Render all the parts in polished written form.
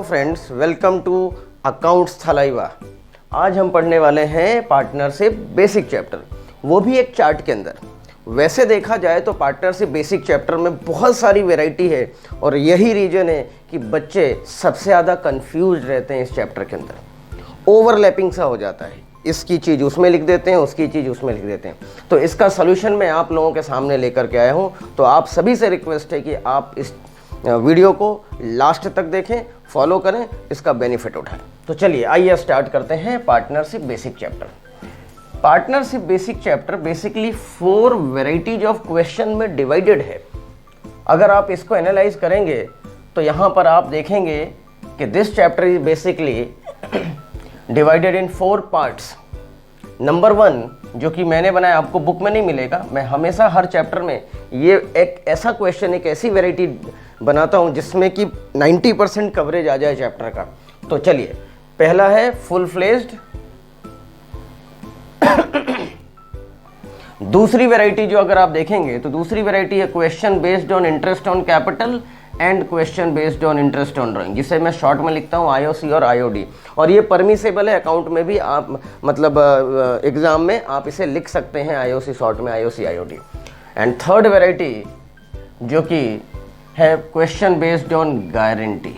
Friends, welcome to accounts Thalaiva. आज हम पढ़ने वाले हैं पार्टनरशिप बेसिक चैप्टर, वो भी एक चार्ट के अंदर। वैसे देखा जाए तो पार्टनरशिप बेसिक चैप्टर में बहुत सारी वैरायटी है और यही रीजन है कि बच्चे सबसे ज़्यादा कंफ्यूज रहते हैं इस चैप्टर के अंदर। ओवरलैपिंग सा हो जाता है, इसकी चीज़ उसमें लिख देते हैं, उसकी चीज़ उसमें लिख देते हैं। तो इसका सलूशन मैं आप लोगों के सामने लेकर के आया हूँ। तो आप सभी से रिक्वेस्ट है कि आप इस वीडियो को लास्ट तक देखें, फॉलो करें, इसका बेनिफिट उठाएं। तो चलिए आइए स्टार्ट करते हैं partnership basic chapter. Partnership basic chapter basically 4 varieties of question में डिवाइडेड है। अगर आप इसको एनालाइज करेंगे तो यहाँ पर आप देखेंगे कि this chapter is basically divided in 4 parts. Number 1 जो कि मैंने बनाया, आपको बुक में नहीं मिलेगा, मैं हमेशा हर चैप्टर में ये एक ऐसा क्वेश्चन, एक ऐसी वैरायटी बनाता हूँ जिसमें कि 90% कवरेज आ जाए चैप्टर का। तो चलिए, पहला है फुल फ्लेज्ड। दूसरी वैरायटी जो अगर आप देखेंगे तो दूसरी वैरायटी है question based on interest on capital and question based on interest on drawing, जिसे मैं शॉर्ट में लिखता हूँ आईओसी और आईओडी। और ये परमिसेबल है, अकाउंट में भी आप मतलब एग्जाम में आप इसे लिख सकते हैं आईओसी शॉर्ट में, IOC IOD. And third variety जो कि है क्वेश्चन बेस्ड ऑन गारंटी,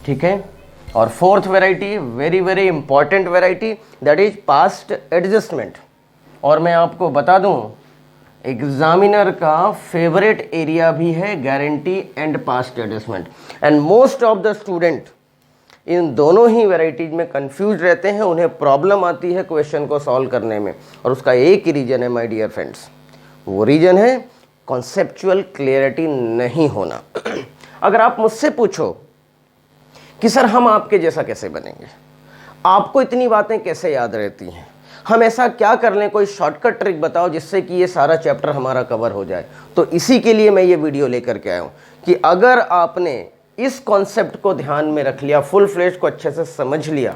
ठीक है। और fourth variety, very very important variety, that is past adjustment. और मैं आपको बता दूं, एग्जामिनर का फेवरेट एरिया भी है guarantee and past adjustment. And most of the student in दोनों ही वैरायटीज में कंफ्यूज रहते हैं, उन्हें प्रॉब्लम आती है क्वेश्चन को सॉल्व करने में। और उसका एक ही रीजन है माय डियर फ्रेंड्स, वो रीजन है कॉन्सेप्चुअल क्लियरिटी नहीं होना। अगर आप मुझसे पूछो कि सर हम आपके जैसा कैसे बनेंगे, आपको इतनी बातें कैसे याद रहती हैं, हम ऐसा क्या कर लें, कोई शॉर्टकट ट्रिक बताओ जिससे कि ये सारा चैप्टर हमारा कवर हो जाए। तो इसी के लिए मैं ये वीडियो लेकर के आया हूँ कि अगर आपने इस कॉन्सेप्ट को ध्यान में रख लिया, फुल फ्लेज्ड को अच्छे से समझ लिया,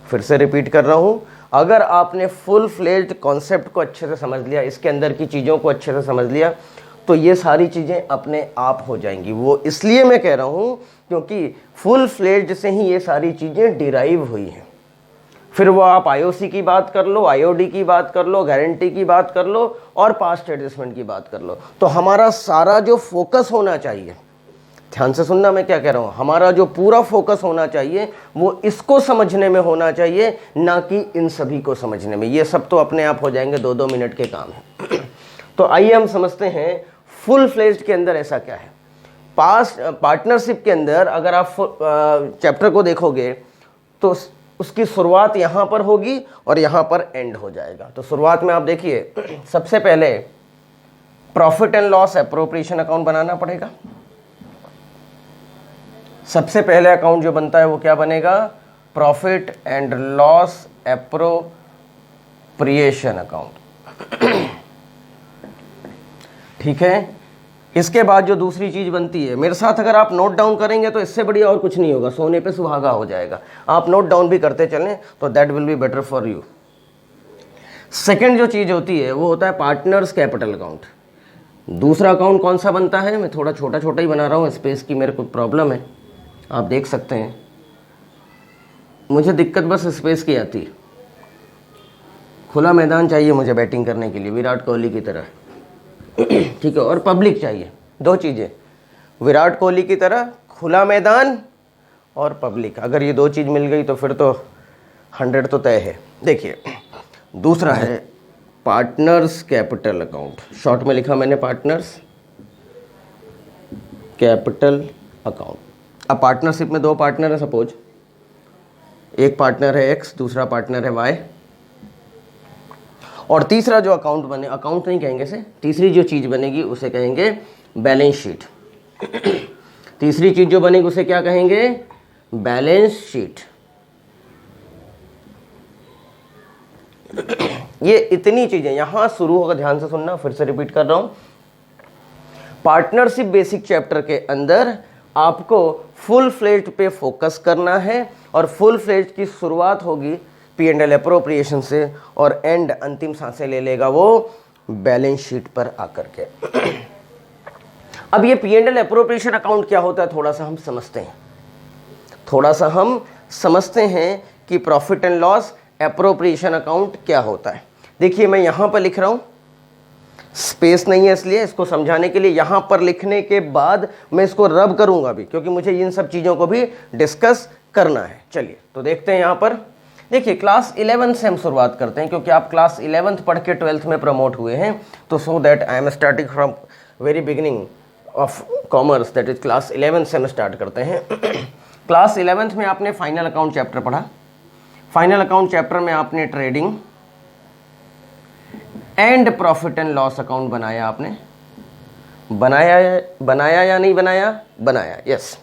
फिर से रिपीट कर रहा हूँ, अगर आपने फुल फ्लेज्ड कॉन्सेप्ट को अच्छे से समझ लिया, इसके अंदर की चीज़ों को अच्छे से समझ लिया, तो ये सारी चीज़ें अपने आप हो जाएंगी। वो इसलिए मैं कह रहा हूँ क्योंकि फुल फ्लेज्ड से ही ये सारी चीज़ें डिराइव हुई हैं। फिर वो आप आईओसी की बात कर लो, आईओडी की बात कर लो, गारंटी की बात कर लो और पास्ट एडजस्टमेंट की बात कर लो। तो हमारा सारा जो फोकस होना चाहिए, ध्यान से सुनना मैं क्या कह रहा हूँ, हमारा जो पूरा फोकस होना चाहिए वो इसको समझने में होना चाहिए, ना कि इन सभी को समझने में। ये सब तो अपने आप हो जाएंगे, 2-2 मिनट के काम है। तो आइए हम समझते हैं फुल फ्लेज्ड के अंदर ऐसा क्या है। पार्टनरशिप के अंदर अगर आप चैप्टर को देखोगे तो उसकी शुरुआत यहाँ पर होगी और यहाँ पर एंड हो जाएगा। तो शुरुआत में आप देखिए, सबसे पहले profit and loss appropriation account बनाना पड़ेगा। सबसे पहले अकाउंट जो बनता है वो क्या बनेगा, profit and loss appropriation account, ठीक है। इसके बाद जो दूसरी चीज बनती है, मेरे साथ अगर आप नोट डाउन करेंगे तो इससे बढ़िया और कुछ नहीं होगा, सोने पे सुहागा हो जाएगा। आप नोट डाउन भी करते चलें तो that will be better for you. Second जो चीज होती है वो होता है पार्टनर्स कैपिटल अकाउंट। दूसरा अकाउंट कौन सा बनता है, मैं थोड़ा छोटा छोटा ही बना रहा हूँ, स्पेस की मेरे को प्रॉब्लम है, आप देख सकते हैं। मुझे दिक्कत बस स्पेस की आती है, खुला मैदान चाहिए मुझे बैटिंग करने के लिए, विराट कोहली की तरह, ठीक है। और पब्लिक चाहिए, 2 चीज़ें, विराट कोहली की तरह खुला मैदान और पब्लिक। अगर ये 2 चीज़ मिल गई तो फिर तो 100 तो तय है। देखिए, दूसरा है पार्टनर्स कैपिटल अकाउंट, शॉर्ट में लिखा मैंने पार्टनर्स कैपिटल अकाउंट। अब पार्टनरशिप में 2 पार्टनर है, सपोज एक पार्टनर है एक्स, दूसरा पार्टनर है वाई, और तीसरा जो अकाउंट बने, अकाउंट नहीं कहेंगे इसे, तीसरी जो चीज़ बनेगी उसे कहेंगे बैलेंस शीट। तीसरी चीज़ जो बनेगी उसे क्या कहेंगे, बैलेंस शीट। ये इतनी चीज़ें यहाँ शुरू होगा, ध्यान से सुनना, फिर से रिपीट कर रहा हूँ। पार्टनरशिप बेसिक चैप्टर के अंदर आपको फुल फ्लेज्ड पे फोकस करना है और फुल फ्लेज्ड की शुरुआत होगी P&L एप्रोप्रिएशन से और एंड अंतिम सांसें ले लेगा वो बैलेंस शीट पर आकर के। अब ये P&L अप्रोप्रिएशन अकाउंट क्या होता है, थोड़ा सा हम समझते हैं कि profit and loss appropriation account क्या होता है। देखिए मैं यहां पर लिख रहा हूं, स्पेस नहीं है इसलिए इसको समझाने के लिए यहां पर लिखने के बाद मैं इसको रब करूंगा भी, क्योंकि मुझे इन सब चीजों को भी डिस्कस करना है। चलिए तो देखते हैं। यहां पर देखिए क्लास 11 से हम शुरुआत करते हैं, क्योंकि आप क्लास 11th पढ़ के 12th में प्रमोट हुए हैं, तो so that I am starting from very beginning of commerce, that is class 11 से हम स्टार्ट करते हैं। क्लास 11th में आपने फाइनल अकाउंट चैप्टर पढ़ा। फाइनल अकाउंट चैप्टर में आपने trading and profit and loss account बनाया। आपने बनाया या नहीं बनाया, yes.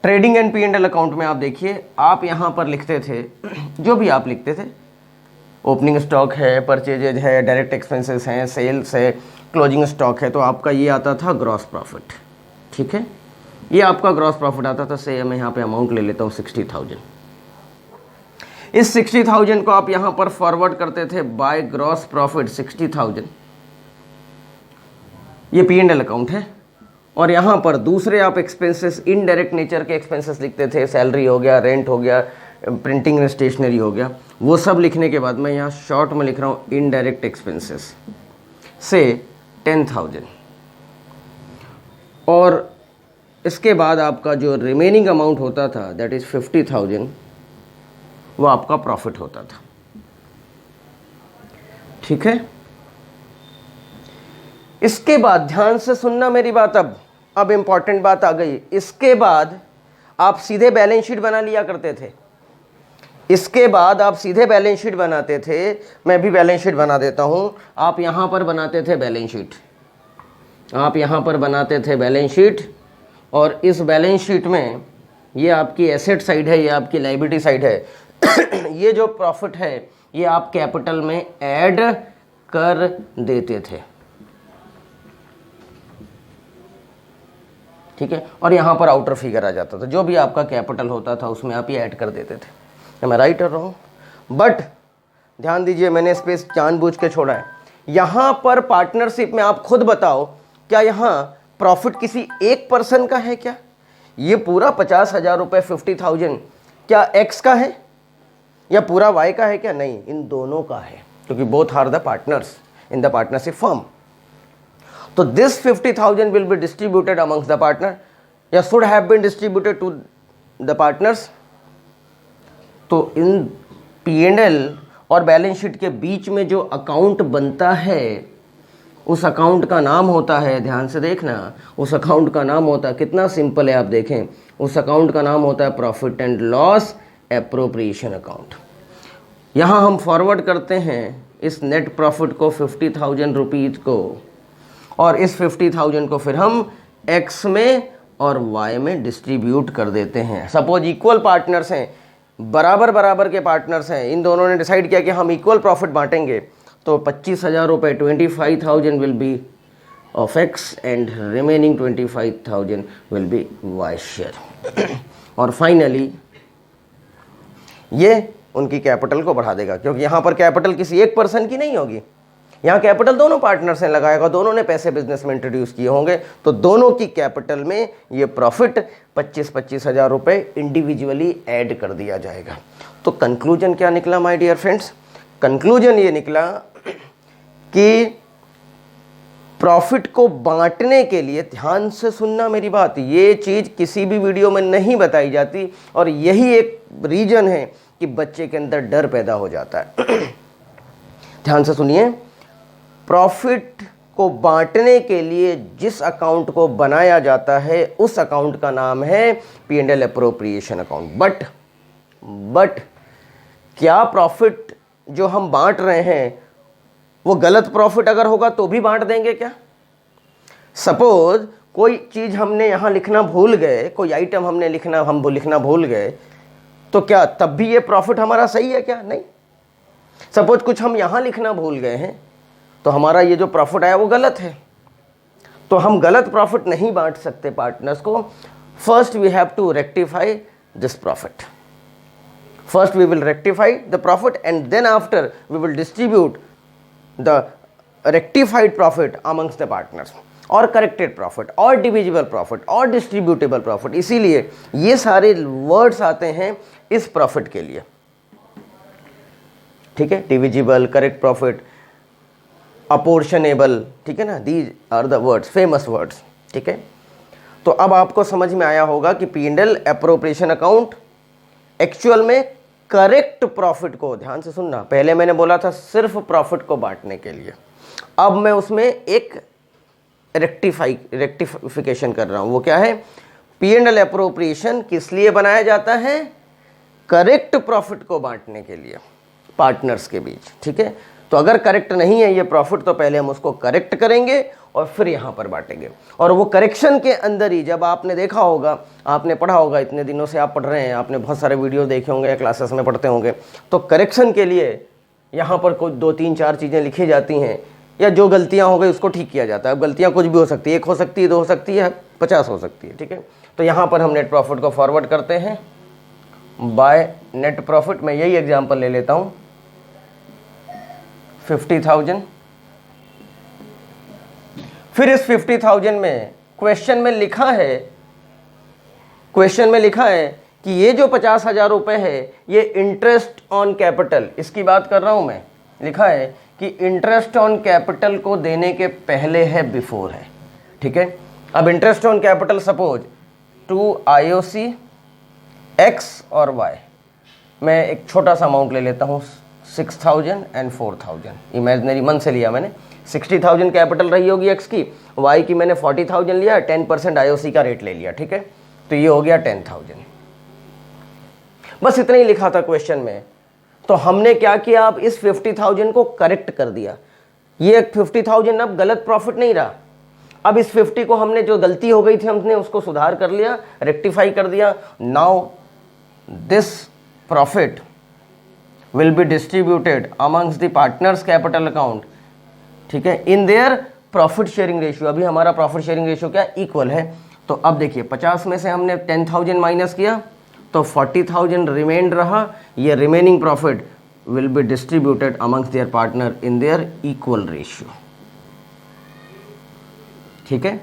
Trading and P&L account में आप देखिए, आप यहां पर लिखते थे जो भी आप लिखते थे, ओपनिंग स्टॉक है, परचेजेज है, डायरेक्ट एक्सपेंसेस हैं, सेल्स है, क्लोजिंग स्टॉक है, तो आपका ये आता था ग्रॉस प्रॉफिट। ठीक है, ये आपका ग्रॉस प्रॉफिट आता था। से मैं यहाँ पे अमाउंट ले लेता हूँ 60,000। इस 60,000 को आप यहां पर फॉरवर्ड करते थे बाय ग्रॉस प्रॉफिट 60,000, ये P&L अकाउंट है। और यहां पर दूसरे आप एक्सपेंसेस, इनडायरेक्ट नेचर के एक्सपेंसेस लिखते थे, सैलरी हो गया, रेंट हो गया, प्रिंटिंग एंड स्टेशनरी हो गया। वो सब लिखने के बाद मैं यहाँ शॉर्ट में लिख रहा हूँ इनडायरेक्ट एक्सपेंसेस से 10,000, और इसके बाद आपका जो रिमेनिंग अमाउंट होता था दैट इज 50,000, वो आपका प्रॉफिट होता था। ठीक है, इसके बाद ध्यान से सुनना मेरी बात, अब इंपॉर्टेंट बात आ गई। इसके बाद आप सीधे बैलेंस शीट बना लिया करते थे। इसके बाद आप सीधे बैलेंस शीट बनाते थे। मैं भी बैलेंस शीट बना देता हूं। आप यहां पर बनाते थे बैलेंस शीट, बैलेंस शीट, और इस बैलेंस शीट में ये आपकी एसेट साइड है, ये आपकी लायबिलिटी साइड है। ये जो प्रॉफिट है ये आप कैपिटल में ऐड कर देते थे। ठीक है, और यहाँ पर आउटर फिगर आ जाता था, जो भी आपका कैपिटल होता था उसमें आप ये ऐड कर देते थे। मैं राइट कर रहा हूँ? बट ध्यान दीजिए, मैंने स्पेस जानबूझ के छोड़ा है। यहाँ पर पार्टनरशिप में आप खुद बताओ, क्या यहाँ प्रॉफिट किसी एक पर्सन का है क्या? ये पूरा 50,000 रुपये 50,000 क्या एक्स का है या पूरा वाई का है क्या? नहीं, इन दोनों का है, क्योंकि both are the partners in the partnership firm. तो this 50,000 will be distributed amongst the partner या should have been distributed to the partners। तो इन P&L और बैलेंस शीट के बीच में जो अकाउंट बनता है उस अकाउंट का नाम होता है, ध्यान से देखना, उस अकाउंट का नाम होता है, कितना सिंपल है आप देखें, उस अकाउंट का नाम होता है profit and loss appropriation account. यहाँ हम फॉरवर्ड करते हैं इस नेट प्रॉफिट को 50,000 रुपीज़ को, और इस 50,000 को फिर हम एक्स में और वाई में डिस्ट्रीब्यूट कर देते हैं। सपोज इक्वल पार्टनर्स हैं, बराबर के पार्टनर्स हैं, इन दोनों ने डिसाइड किया कि हम इक्वल प्रॉफिट बांटेंगे, तो 25,000 रुपये 25,000 will be of X and remaining 25,000 will be Y share. और फाइनली ये उनकी कैपिटल को बढ़ा देगा, क्योंकि यहाँ पर कैपिटल किसी एक पर्सन की नहीं होगी, यहाँ कैपिटल दोनों पार्टनर्स ने लगाएगा, दोनों ने पैसे बिजनेस में इंट्रोड्यूस किए होंगे, तो दोनों की कैपिटल में ये प्रॉफिट 25,000 रुपये इंडिविजुअली ऐड कर दिया जाएगा। तो कंक्लूजन क्या निकला माय डियर फ्रेंड्स? कंक्लूजन ये निकला कि प्रॉफिट को बांटने के लिए, ध्यान से सुनना मेरी बात, ये चीज़ किसी भी वीडियो में नहीं बताई जाती, और यही एक रीजन है कि बच्चे के अंदर डर पैदा हो जाता है। ध्यान से सुनिए, प्रॉफिट को बांटने के लिए जिस अकाउंट को बनाया जाता है उस अकाउंट का नाम है P&L अप्रोप्रिएशन अकाउंट। बट क्या प्रॉफिट जो हम बांट रहे हैं वो गलत प्रॉफिट अगर होगा तो भी बांट देंगे क्या? सपोज कोई चीज़ हमने यहाँ लिखना भूल गए, कोई आइटम हमने लिखना भूल गए, तो क्या तब भी ये प्रॉफिट हमारा सही है क्या? नहीं। सपोज कुछ हम यहाँ लिखना भूल गए हैं तो हमारा ये जो प्रॉफिट आया वो गलत है, तो हम गलत प्रॉफिट नहीं बांट सकते पार्टनर्स को। First we have to rectify this profit, first we will rectify the profit and then after we will distribute the rectified profit amongst the partners. और करेक्टेड प्रॉफिट और डिविजिबल प्रॉफिट और distributable profit. इसीलिए ये सारे words आते हैं इस profit के लिए, ठीक है। डिविजिबल, करेक्ट प्रॉफिट, अपोर्शनेबल, ठीक है ना, these are the words, famous words, ठीक है। तो अब आपको समझ में आया होगा कि P&L एप्रोप्रिएशन अकाउंट एक्चुअल में करेक्ट प्रॉफिट को, ध्यान से सुनना, पहले मैंने बोला था सिर्फ प्रॉफिट को बांटने के लिए, अब मैं उसमें एक रेक्टिफिकेशन कर रहा हूं। वो क्या है? P&L एप्रोप्रिएशन किस लिए बनाया जाता है? करेक्ट प्रॉफिट को बांटने के लिए पार्टनर्स के बीच, ठीक है। तो अगर करेक्ट नहीं है ये प्रॉफिट तो पहले हम उसको करेक्ट करेंगे और फिर यहां पर बांटेंगे। और वो करेक्शन के अंदर ही, जब आपने देखा होगा, आपने पढ़ा होगा, इतने दिनों से आप पढ़ रहे हैं, आपने बहुत सारे वीडियो देखे होंगे या क्लासेस में पढ़ते होंगे, तो करेक्शन के लिए यहाँ पर कुछ 2-3-4 चीज़ें लिखी जाती हैं, या जो गलतियाँ हो गई उसको ठीक किया जाता है। अब गलतियाँ कुछ भी हो सकती है, 1 हो सकती है, 2 हो सकती है, 50 हो सकती है, ठीक है। तो यहाँ पर हम नेट प्रॉफिट को फॉरवर्ड करते हैं बाय नेट प्रॉफिट। मैं यही एग्जाम्पल ले लेता हूँ, 50,000। फिर इस 50,000 में क्वेश्चन में लिखा है कि ये जो 50,000 रुपए है ये इंटरेस्ट ऑन कैपिटल, इसकी बात कर रहा हूं मैं। लिखा है कि इंटरेस्ट ऑन कैपिटल को देने के पहले है, बिफोर है, ठीक है। अब interest on capital suppose to IOC X और Y, मैं एक छोटा सा अमाउंट ले लेता हूँ, 6,000 एंड 4,000, इमेजिनरी मन से लिया मैंने। 60,000 कैपिटल रही होगी X की, Y की मैंने 40,000 लिया, 10% IOC का रेट ले लिया, ठीक है। तो ये हो गया 10,000। बस इतना ही लिखा था क्वेश्चन में। तो हमने क्या किया, अब इस 50,000 को करेक्ट कर दिया। ये 50,000 अब गलत प्रॉफिट नहीं रहा। अब इस 50 को हमने, जो गलती हो गई थी हमने उसको सुधार कर लिया, रेक्टिफाई कर दिया। Now this profit will be distributed amongst the partners capital account, ठीक है, in their profit sharing ratio। अभी हमारा प्रॉफिट शेयरिंग रेशियो क्या, इक्वल है। तो अब देखिए 50 में से हमने 10,000 माइनस किया तो 40,000 रिमेंड रहा। ये remaining profit will be distributed amongst there partner in their equal ratio, ठीक है।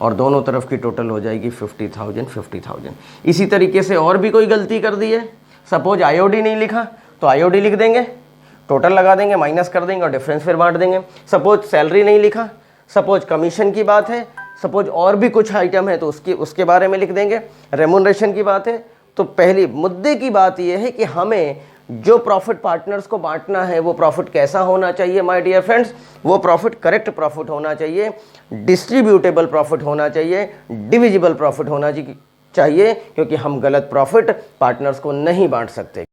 और दोनों तरफ की टोटल हो जाएगी 50,000। इसी तरीके से और भी कोई गलती कर दी है, सपोज IOD नहीं लिखा तो IOD लिख देंगे, टोटल लगा देंगे, माइनस कर देंगे और डिफरेंस फिर बांट देंगे। सपोज सैलरी नहीं लिखा, सपोज कमीशन की बात है, सपोज और भी कुछ आइटम है तो उसके बारे में लिख देंगे। रेमुनरेशन की बात है तो पहली मुद्दे की बात यह है कि हमें जो प्रॉफिट पार्टनर्स को बांटना है वो प्रॉफिट कैसा होना चाहिए माय डियर फ्रेंड्स, वो प्रॉफिट करेक्ट प्रॉफिट होना चाहिए, डिस्ट्रीब्यूटेबल प्रॉफिट होना चाहिए, डिविजिबल प्रॉफिट होना चाहिए, क्योंकि हम गलत प्रॉफिट पार्टनर्स को नहीं बांट सकते।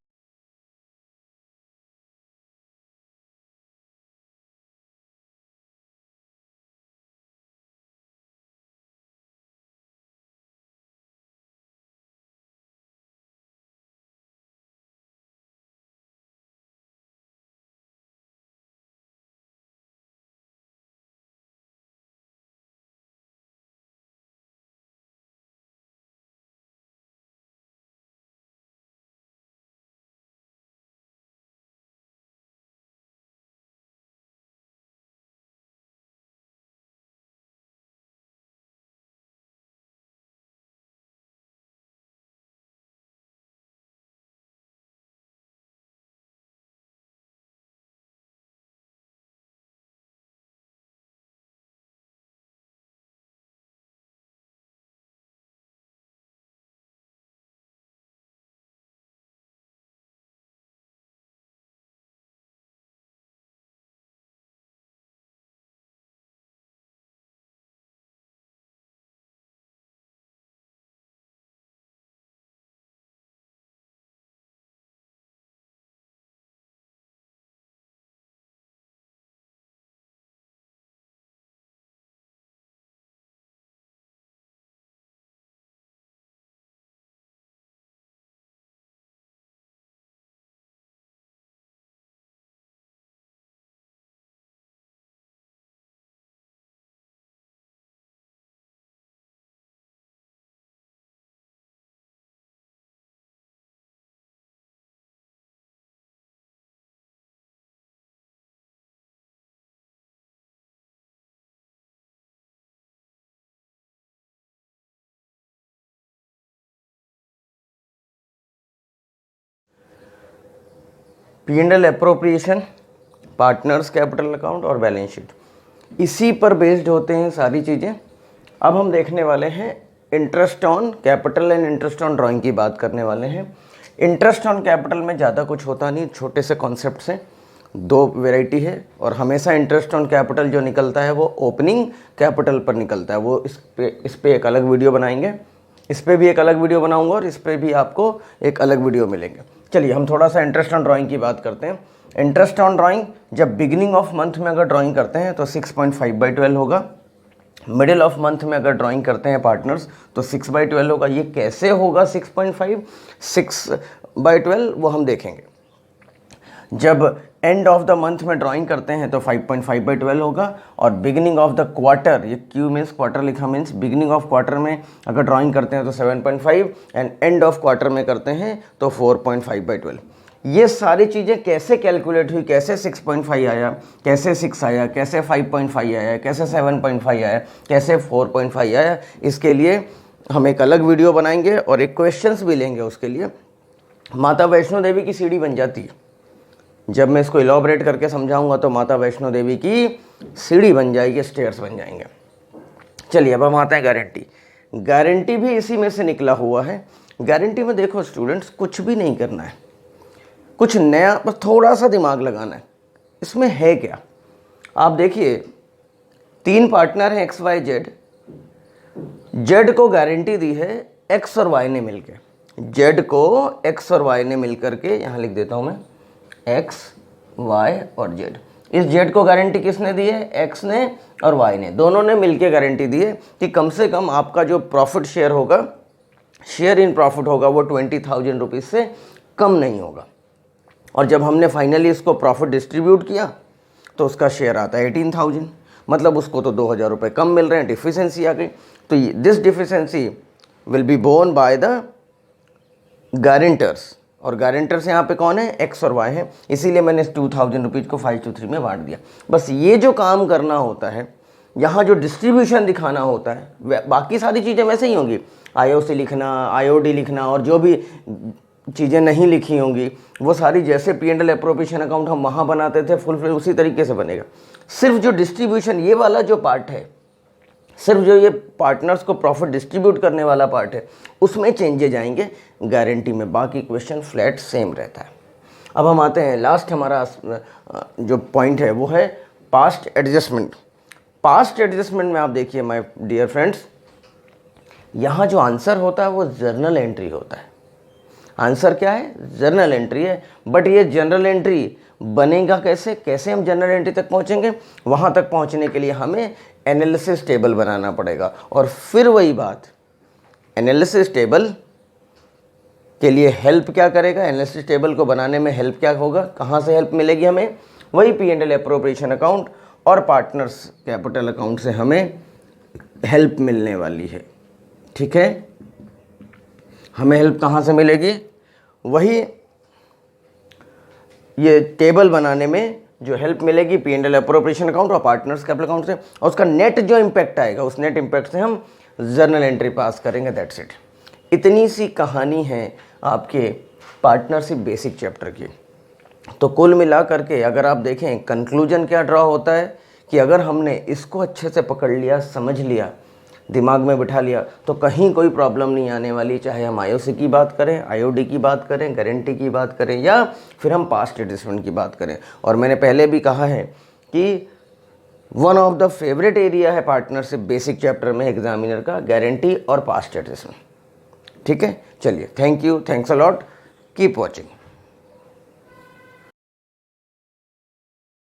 P&L appropriation, partners capital account और बैलेंस शीट, इसी पर बेस्ड होते हैं सारी चीज़ें। अब हम देखने वाले हैं interest on capital and interest on drawing की बात करने वाले हैं। इंटरेस्ट ऑन कैपिटल में ज़्यादा कुछ होता नहीं, छोटे से कॉन्सेप्ट से, 2 वैरायटी है और हमेशा इंटरेस्ट ऑन कैपिटल जो निकलता है वो ओपनिंग कैपिटल पर निकलता है। वो इस पे एक अलग वीडियो बनाएंगे, इस पे भी एक अलग वीडियो बनाऊंगा और इस पे भी आपको एक अलग वीडियो मिलेंगे। चलिए हम थोड़ा सा इंटरेस्ट ऑन ड्राइंग की बात करते हैं। इंटरेस्ट ऑन ड्राइंग जब बिगिनिंग ऑफ मंथ में अगर ड्राइंग करते हैं तो 6.5/12 होगा, मिडिल ऑफ मंथ में अगर ड्राइंग करते हैं पार्टनर्स तो 6/12 होगा। ये कैसे होगा 6.5 6/12 वो हम देखेंगे। जब एंड ऑफ द मंथ में ड्राइंग करते हैं तो 5.5/12 होगा और बिगिनिंग ऑफ द क्वार्टर, ये क्यू मीन्स क्वार्टर लिखा मीन्स बिगिनिंग ऑफ क्वार्टर में अगर ड्राइंग करते हैं तो 7.5 एंड एंड ऑफ क्वार्टर में करते हैं तो 4.5/12। ये सारी चीज़ें कैसे कैलकुलेट हुई, कैसे 6.5 आया, कैसे 6 आया, कैसे 5.5 आया, कैसे 7.5 आया, कैसे 4.5 आया, इसके लिए हम एक अलग वीडियो बनाएंगे और एक क्वेश्चंस भी लेंगे उसके लिए। माता वैष्णो देवी की सीढ़ी बन जाती है, जब मैं इसको इलॉबरेट करके समझाऊंगा तो माता वैष्णो देवी की सीढ़ी बन जाएगी, स्टेयर्स बन जाएंगे। चलिए अब हम आते हैं गारंटी। गारंटी भी इसी में से निकला हुआ है। गारंटी में देखो स्टूडेंट्स, कुछ भी नहीं करना है, कुछ नया, बस थोड़ा सा दिमाग लगाना है। इसमें है क्या, आप देखिए 3 पार्टनर हैं एक्स वाई जेड। जेड को गारंटी दी है एक्स और वाई ने मिलकर, जेड को एक्स और वाई ने मिलकर के, यहाँ लिख देता हूँ मैं, एक्स वाई और जेड। इस जेड को गारंटी किसने दी है, एक्स ने और वाई ने, दोनों ने मिलकर गारंटी दी है कि कम से कम आपका जो प्रॉफिट शेयर होगा, शेयर इन प्रॉफिट होगा, वो 20,000 रुपीज़ से कम नहीं होगा। और जब हमने फाइनली इसको प्रॉफिट डिस्ट्रीब्यूट किया तो उसका शेयर आता है 18,000, मतलब उसको तो 2,000 रुपये कम मिल रहे हैं, डिफिशेंसी आ गई। तो this deficiency will be borne by the guarantors, और गारंटर्स यहाँ पे कौन है, एक्स और वाई है। इसीलिए मैंने इस 2,000 रुपीज़ को 5 to 3 में बांट दिया। बस ये जो काम करना होता है, यहाँ जो डिस्ट्रीब्यूशन दिखाना होता है, बाकी सारी चीज़ें वैसे ही होंगी, IOC लिखना, IOD लिखना और जो भी चीज़ें नहीं लिखी होंगी वो सारी जैसे P&L अप्रोप्रिएशन अकाउंट हम वहाँ बनाते थे फुल उसी तरीके से बनेगा। सिर्फ जो डिस्ट्रीब्यूशन ये वाला जो पार्ट है, सिर्फ जो ये पार्टनर्स को प्रॉफिट डिस्ट्रीब्यूट करने वाला पार्ट है, उसमें चेंजेज आएंगे गारंटी में, बाकी क्वेश्चन फ्लैट सेम रहता है। अब हम आते हैं लास्ट, हमारा जो पॉइंट है वो है पास्ट एडजस्टमेंट। पास्ट एडजस्टमेंट में आप देखिए माय डियर फ्रेंड्स, यहाँ जो आंसर होता है वो जर्नल एंट्री होता है। आंसर क्या है, जर्नल एंट्री है। बट ये जनरल एंट्री बनेगा कैसे, कैसे हम जनरल एंट्री तक पहुँचेंगे, वहाँ तक पहुँचने के लिए हमें एनालिसिस टेबल बनाना पड़ेगा। और फिर वही बात, एनालिसिस टेबल के लिए हेल्प क्या करेगा, एनालिसिस टेबल को बनाने में हेल्प क्या होगा, कहाँ से हेल्प मिलेगी हमें, वही P&L अप्रोप्रिएशन अकाउंट और पार्टनर्स कैपिटल अकाउंट से हमें हेल्प मिलने वाली है। ठीक है, हमें हेल्प कहाँ से मिलेगी, वही ये टेबल बनाने में जो हेल्प मिलेगी P&L अप्रोप्रिएशन अकाउंट और पार्टनर्स कैपिटल अकाउंट से, और उसका नेट जो इम्पैक्ट आएगा उस नेट इम्पैक्ट से हम जर्नल एंट्री पास करेंगे। That's it. इतनी सी कहानी है आपके पार्टनरशिप बेसिक चैप्टर की। तो कुल मिला करके अगर आप देखें कंक्लूजन क्या ड्रॉ होता है कि अगर हमने इसको अच्छे से पकड़ लिया, समझ लिया, दिमाग में बिठा लिया, तो कहीं कोई प्रॉब्लम नहीं आने वाली। चाहे हम IOC की बात करें, IOD की बात करें, गारंटी की बात करें या फिर हम पास्ट एडजस्टमेंट की बात करें। और मैंने पहले भी कहा है कि one of the favourite area है पार्टनरशिप बेसिक चैप्टर में एग्जामिनर का, गारंटी और पास्ट एडजस्टमेंट। ठीक है, चलिए, thank you, thanks a lot, keep watching.